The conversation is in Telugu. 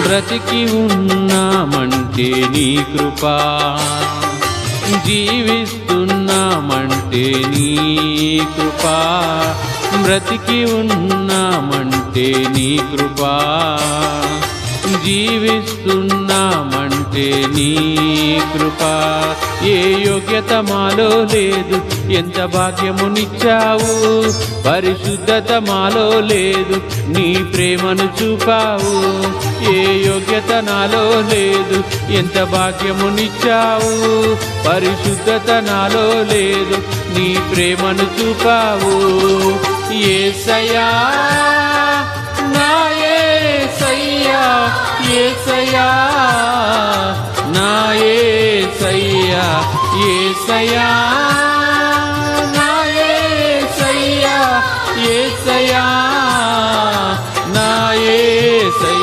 బ్రతికి ఉన్నామంటే నీ కృపా, జీవిస్తున్నామంటే నీ కృపా, బ్రతికి ఉన్నామంటే నీ కృపా, జీవిస్తున్నామంటే నీ కృపా. ఏ యోగ్యత మాలో లేదు, ఎంత భాగ్యమునిచ్చావు, పరిశుద్ధత మాలో లేదు, నీ ప్రేమను చూపావు. ఏ యోగ్యత నాలో లేదు, ఎంత భాగ్యమునిచ్చావు, పరిశుద్ధత నాలో లేదు, నీ ప్రేమను చూపావు. యేసయ్యా నా యేసయ్యా, యేసయ్యా నా యేసయ్యా, యేసయ్యా నా యేసయ్యా, యేసయ్యా నా యేసయ్యా.